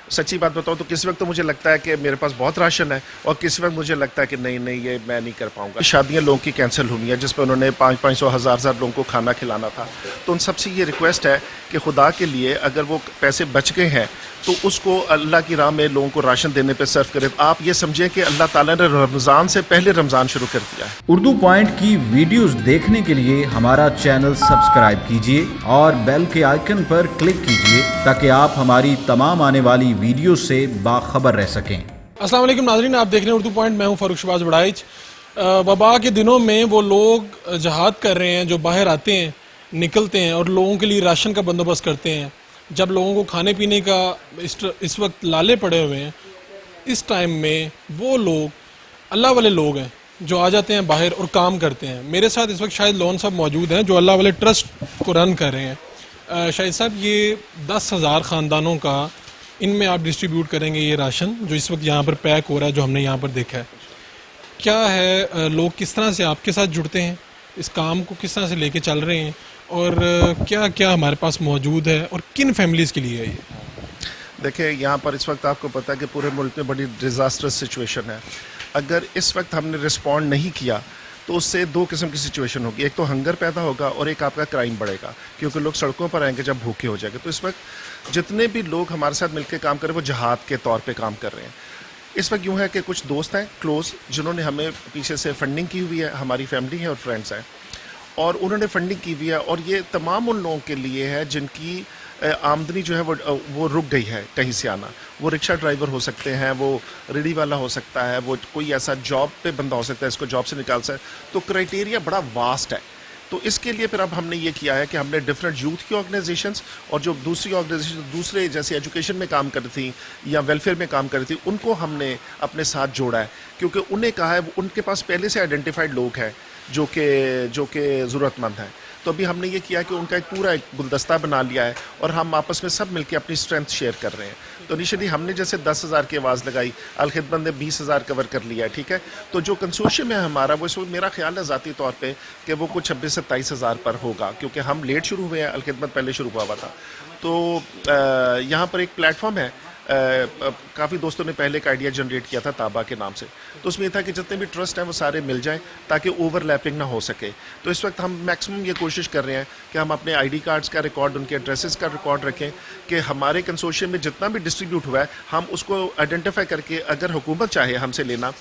सच्ची बात बताऊं तो किसी वक्त तो मुझे लगता है कि मेरे पास बहुत राशन है और किसी वक्त मुझे लगता है कि नहीं ये मैं नहीं कर पाऊंगा। शादियां लोगों की कैंसिल हुई हैं जिस पर उन्होंने 500 हज़ार लोगों को खाना खिलाना था। तो उन सबसे ये रिक्वेस्ट है कि खुदा के लिए अगर वो पैसे बच गए हैं तो उसको अल्लाह की राह में लोगों को राशन देने पे सर्व करें। आप ये समझें कि अल्लाह ताला ने रमज़ान से पहले रमज़ान शुरू कर दिया है। उर्दू पॉइंट की वीडियोस देखने के लिए हमारा चैनल सब्सक्राइब कीजिए और बेल के आइकन पर क्लिक कीजिए ताकि आप हमारी तमाम आने वाली वीडियो से बाखबर रह सकें। अस्सलाम वालेकुम नाज़रीन, आप देख रहे हैं उर्दू पॉइंट। मैं हूं फारूक शहबाज बड़ाइच। वबा के दिनों में वो लोग जहाद कर रहे हैं जो बाहर आते हैं, निकलते हैं और लोगों के लिए राशन का बंदोबस्त करते हैं। जब लोगों को खाने पीने का इस वक्त लाले पड़े हुए हैं, इस टाइम में वो लोग अल्लाह वाले लोग हैं जो आ जाते हैं बाहर और काम करते हैं। मेरे साथ इस वक्त शाहिद लोन साहब मौजूद हैं जो अल्लाह वाले ट्रस्ट को रन कर रहे हैं। शाहिद साहब, ये 10,000 ख़ानदानों का इनमें आप डिस्ट्रीब्यूट करेंगे ये राशन जो इस वक्त यहाँ पर पैक हो रहा है, जो हमने यहाँ पर देखा है, क्या है, लोग किस तरह से आपके साथ जुड़ते हैं, इस काम को किस तरह से लेके चल रहे हैं और क्या क्या हमारे पास मौजूद है और किन फैमिलीज़ के लिए है ये? देखिए, यहाँ पर इस वक्त आपको पता है कि पूरे मुल्क में बड़ी डिज़ास्टर्स सिचुएशन है। अगर इस वक्त हमने रिस्पॉन्ड नहीं किया तो उससे दो किस्म की सिचुएशन होगी। एक तो हंगर पैदा होगा और एक आपका क्राइम बढ़ेगा, क्योंकि लोग सड़कों पर आएंगे जब भूखे हो जाएंगे। तो इस वक्त जितने भी लोग हमारे साथ मिलकर काम कर रहे हैं वो जहाद के तौर पे काम कर रहे हैं। इस वक्त यूँ है कि कुछ दोस्त हैं क्लोज जिन्होंने हमें पीछे से फंडिंग की हुई है, हमारी फैमिली है और फ्रेंड्स हैं, और उन्होंने फंडिंग की हुई है। और ये तमाम उन लोगों के लिए है जिनकी आमदनी जो है वो रुक गई है कहीं से आना। वो रिक्शा ड्राइवर हो सकते हैं, वो रेडी वाला हो सकता है, वो कोई ऐसा जॉब पे बंदा हो सकता है, इसको जॉब से निकाल सकता है। तो क्राइटेरिया बड़ा वास्ट है। तो इसके लिए फिर अब हमने ये किया है कि हमने डिफरेंट यूथ की ऑर्गेनाइजेशंस और जो दूसरी ऑर्गेनाइजेशन दूसरे जैसे एजुकेशन में काम करती थी या वेलफेयर में काम करती थी, उनको हमने अपने साथ जोड़ा है, क्योंकि उन्हें कहा है उनके पास पहले से आइडेंटिफाइड लोग हैं जो कि ज़रूरतमंद हैं। तो अभी हमने ये किया कि उनका एक पूरा एक गुलदस्ता बना लिया है और हम आपस में सब मिलकर अपनी स्ट्रेंथ शेयर कर रहे हैं। तो इनिशियली हमने जैसे 10,000 की आवाज़ लगाई, अल खिदमत ने 20,000 कवर कर लिया है, ठीक है। तो जो कंसोर्शियम है हमारा वो इसमें मेरा ख्याल है ज़ाती तौर पे कि वो कुछ 26 से 27,000 पर होगा, क्योंकि हम लेट शुरू हुए हैं, अल खिदमत पहले शुरू हुआ था। तो यहाँ पर एक प्लेटफॉर्म है, काफ़ी दोस्तों ने पहले एक आइडिया जनरेट किया था ताबा के नाम से। तो उसमें ये था कि जितने भी ट्रस्ट हैं वो सारे मिल जाएं ताकि ओवरलैपिंग ना हो सके। तो इस वक्त हम मैक्सिमम ये कोशिश कर रहे हैं कि हम अपने आईडी कार्ड्स का रिकॉर्ड, उनके एड्रेसेस का रिकॉर्ड रखें कि हमारे कंसोर्शियम में जितना भी डिस्ट्रीब्यूट हुआ है हम उसको आइडेंटिफाई करके अगर हुकूमत चाहे हमसे लेना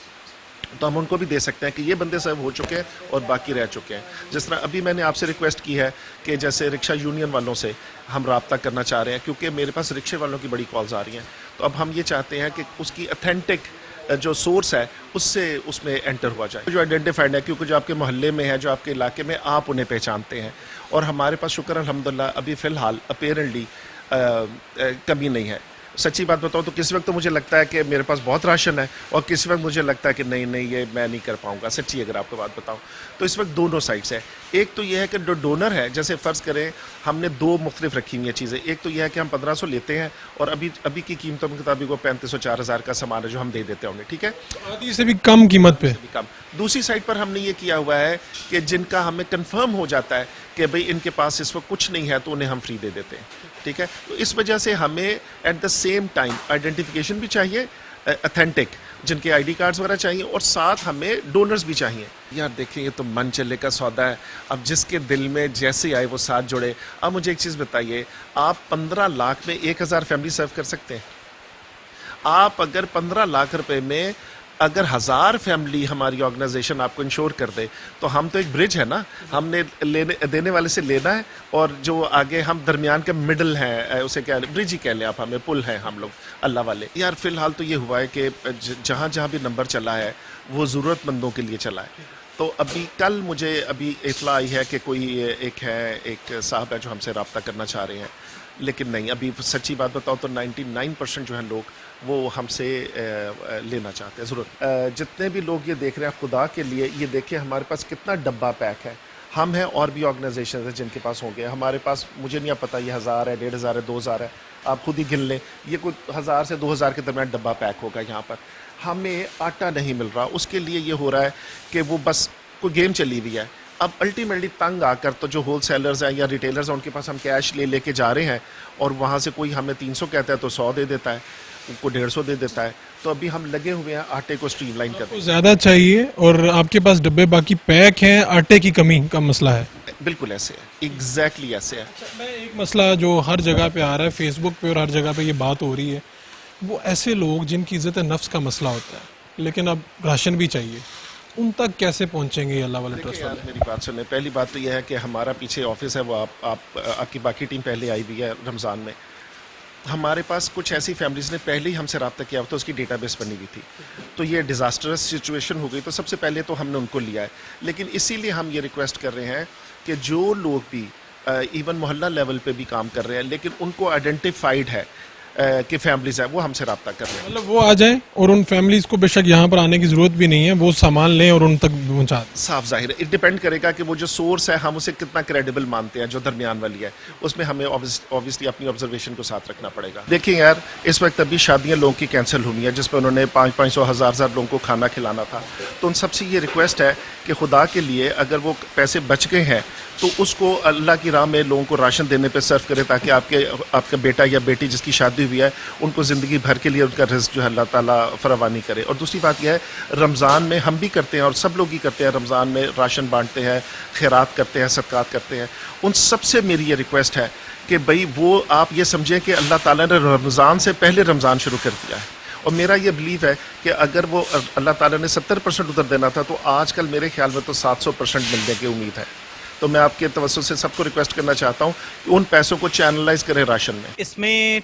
तो हम उनको भी दे सकते हैं कि ये बंदे सब हो चुके हैं और बाकी रह चुके हैं। जिस तरह अभी मैंने आपसे रिक्वेस्ट की है कि जैसे रिक्शा यूनियन वालों से हम रब्ता करना चाह रहे हैं, क्योंकि मेरे पास रिक्शे वालों की बड़ी कॉल्स आ रही हैं। तो अब हम ये चाहते हैं कि उसकी ऑथेंटिक जो सोर्स है उससे उसमें एंटर हुआ जाए, जो आइडेंटिफाइड है, क्योंकि जो आपके मोहल्ले में है, जो आपके इलाके में, आप उन्हें पहचानते हैं। और हमारे पास शुक्र अल्हम्दुलिल्लाह अभी फ़िलहाल अपेरेंटली कमी नहीं है। सच्ची बात बताऊं तो किसी वक्त तो मुझे लगता है कि मेरे पास बहुत राशन है और किसी वक्त मुझे लगता है कि नहीं ये मैं नहीं कर पाऊंगा। सच्ची अगर आपको बात बताऊं तो इस वक्त दोनों साइड्स है। एक तो ये है कि जो डोनर है, जैसे फ़र्ज़ करें हमने दो मुख्तलिफ रखी हुई हैं चीज़ें। एक तो यह है कि हम 1500 लेते हैं और अभी की कीमतों के मुताबिक वो 3500 4000 का सामान है जो हम दे देते हैं उन्हें, ठीक है, आधी से भी कम कीमत पे कम। दूसरी साइड पर हमने ये किया हुआ है कि जिनका हमें कंफर्म हो जाता है कि भाई इनके पास इस वक्त कुछ नहीं है तो उन्हें हम फ्री दे देते हैं, ठीक है। तो इस वजह से हमें at the same time identification भी चाहिए, ऑथेंटिक जिनके आईडी कार्ड्स वगैरह चाहिए, और साथ हमें डोनर्स भी चाहिए। यार देखिए, ये तो मन चले का सौदा है। अब जिसके दिल में जैसे आए वो साथ जुड़े। अब मुझे एक चीज़ बताइए, आप 15 लाख में 1000 फैमिली सर्व कर सकते हैं? आप अगर 15 लाख रुपए में अगर 1000 फैमिली हमारी ऑर्गेनाइजेशन आपको इंश्योर कर दे तो हम तो एक ब्रिज है ना, हमने देने वाले से लेना है और जो आगे हम दरमियान के मिडल हैं, उसे क्या ब्रिज ही कह लें आप, हमें पुल हैं हम लोग अल्लाह वाले। यार फ़िलहाल तो ये हुआ है कि जहाँ जहाँ भी नंबर चला है वो ज़रूरतमंदों के लिए चला है। तो अभी कल मुझे अभी इतला आई है कि कोई एक साहब है जो हमसे रब्ता करना चाह रहे हैं, लेकिन नहीं, अभी सच्ची बात बताऊँ तो 99% जो है लोग वो हमसे लेना चाहते हैं ज़रूर। जितने भी लोग ये देख रहे हैं, खुदा के लिए ये देखें हमारे पास कितना डब्बा पैक है। हम हैं और भी ऑर्गेनाइजेशन है जिनके पास होंगे। हमारे पास मुझे नहीं पता ये 1000 है, 1500 है, 2000 है, आप खुद ही गिन लें। ये कोई 1000 से 2000 के दरमियान डब्बा पैक होगा यहाँ पर। हमें आटा नहीं मिल रहा, उसके लिए ये हो रहा है कि वो बस कोई गेम चली हुई है। अब अल्टीमेटली तंग आकर तो जो होल सेलर्स हैं या रिटेलर्स हैं उनके पास हम कैश लेके जा रहे हैं और वहाँ से कोई हमें 300 कहता है तो 100 दे देता है। को 150 दे देता है। तो अभी हम लगे हुए हैं आटे को स्ट्रीमलाइन करने। आपको ज़्यादा चाहिए और आपके पास डब्बे बाकी पैक हैं, आटे की कमी का मसला है। बिल्कुल ऐसे है, एग्जैक्टली ऐसे है। मैं एक मसला जो हर जगह पे आ रहा है, फेसबुक पे और हर जगह पे ये बात हो रही है, वो ऐसे लोग जिनकी इज़्ज़त नफ्स का मसला होता है लेकिन अब राशन भी चाहिए, उन तक कैसे पहुंचेंगे ये अल्लाह वाले ट्रस्ट यार वाले? मेरी बात सुने, पहली बात तो यह है कि हमारा पीछे ऑफिस है, वो आपकी बाकी टीम पहले आई हुई है रमज़ान में। हमारे पास कुछ ऐसी फैमिलीज़ ने पहले ही हमसे रब्ता किया तो उसकी डेटाबेस बनी हुई थी, तो ये डिज़ास्टरस सिचुएशन हो गई तो सबसे पहले तो हमने उनको लिया है। लेकिन इसीलिए हम ये रिक्वेस्ट कर रहे हैं कि जो लोग भी इवन मोहल्ला लेवल पे भी काम कर रहे हैं लेकिन उनको आइडेंटिफाइड है कि फैमिलीज़ है, वो हमसे रब्ता कर रहे हैं। मतलब वो आ जाएं और उन फैमिलीज़ को बेशक यहाँ पर आने की ज़रूरत भी नहीं है, वो सामान लें और उन तक पहुँचा दें। साफ जाहिर है, इट डिपेंड करेगा कि वो जो सोर्स है हम उसे कितना क्रेडिबल मानते हैं, जो दरमियान वाली है उसमें हमें ऑब्वियसली अपनी ऑब्जर्वेशन को साथ रखना पड़ेगा। देखिए यार, इस वक्त अभी शादियां लोगों की कैंसिल हुई हैं जिसमें उन्होंने 500 हज़ार लोगों को खाना खिलाना था। तो उन सबसे ये रिक्वेस्ट है कि खुदा के लिए अगर वो पैसे बच गए हैं तो उसको अल्लाह की राह में लोगों को राशन देने पे सर्व करे, ताकि आपका बेटा या बेटी जिसकी शादी हुई है उनको ज़िंदगी भर के लिए उनका रिस्क जो है अल्लाह ताला फरावानी करे। और दूसरी बात यह है, रमज़ान में हम भी करते हैं और सब लोग ही करते हैं, रमज़ान में राशन बांटते हैं, खैरात करते हैं, सदक़ात करते हैं। उन सबसे मेरी ये रिक्वेस्ट है कि भाई वो आप ये समझें कि अल्लाह ताला ने रमज़ान से पहले रमज़ान शुरू कर दिया है। और मेरा ये बिलीव है कि अगर वो अल्लाह ताला ने 70% उधर देना था तो आजकल मेरे ख्याल में तो 700% मिलने की उम्मीद है। तो मैं आपके तवज्जो से सबको रिक्वेस्ट करना चाहता हूँ कि उन पैसों को चैनलाइज करें राशन में। इसमें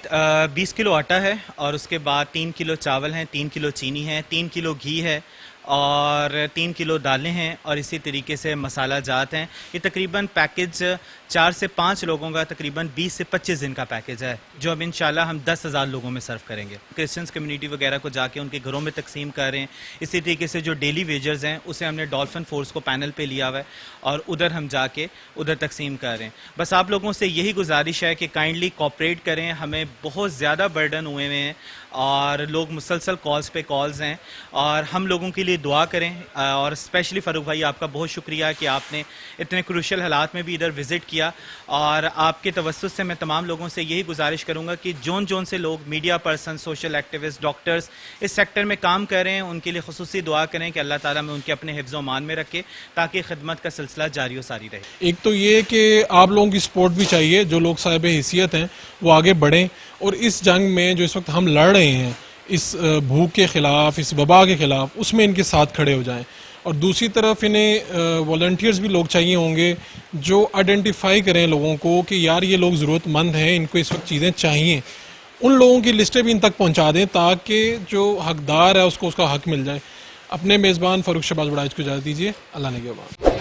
20 किलो आटा है और उसके बाद 3 किलो चावल हैं, 3 किलो चीनी है, 3 किलो घी है और 3 किलो दालें हैं और इसी तरीके से मसाला जात हैं। ये तकरीबन पैकेज 4 से 5 लोगों का तकरीबन 20 से 25 दिन का पैकेज है, जो अब इंशाल्लाह हम 10,000 लोगों में सर्व करेंगे। क्रिश्चियंस कम्युनिटी वगैरह को जाके उनके घरों में तकसीम कर रहे हैं। इसी तरीके से जो डेली वेजर्स हैं उसे हमने डॉल्फिन फोर्स को पैनल पे लिया हुआ है और उधर हम जाके उधर तकसीम कर रहे हैं। बस आप लोगों से यही गुजारिश है कि काइंडली कोऑपरेट करें। हमें बहुत ज़्यादा बर्डन हुए हुए हैं और लोग मुसलसल कॉल्स पे कॉल्स हैं और हम लोगों के लिए दुआ करें। और स्पेशली फ़ारूक भाई, आपका बहुत शुक्रिया कि आपने इतने क्रूशल हालात में भी इधर विज़िट किया। और आपके तवस्सुस से मैं तमाम लोगों से यही गुजारिश करूंगा कि जोन से लोग media person, social activist, doctors इस सेक्टर में काम कर रहे हैं उनके लिए खुसूसी दुआ करें कि अल्लाह ताला में उनके अपने हिफ्ज़ मान में रखे ताकि खिदमत का सिलसिला जारी व सारी रहे। एक तो ये कि आप लोगों की सपोर्ट भी चाहिए, जो लोग साहिब हैसियत हैं वो आगे बढ़ें और इस जंग में जो इस वक्त हम लड़ रहे हैं, इस भूख के ख़िलाफ़, इस वबा के ख़िलाफ़, उसमें इनके साथ खड़े हो जाएं। और दूसरी तरफ इन्हें वॉलंटियर्स भी लोग चाहिए होंगे जो आइडेंटिफाई करें लोगों को कि यार ये लोग ज़रूरतमंद हैं, इनको इस वक्त चीज़ें चाहिए। उन लोगों की लिस्टें भी इन तक पहुंचा दें ताकि जो हकदार है उसको उसका हक मिल जाए। अपने मेज़बान फ़ारूक शहबाज बड़ाइच को इजाज़त दीजिए। अल्लाह ने के बाद।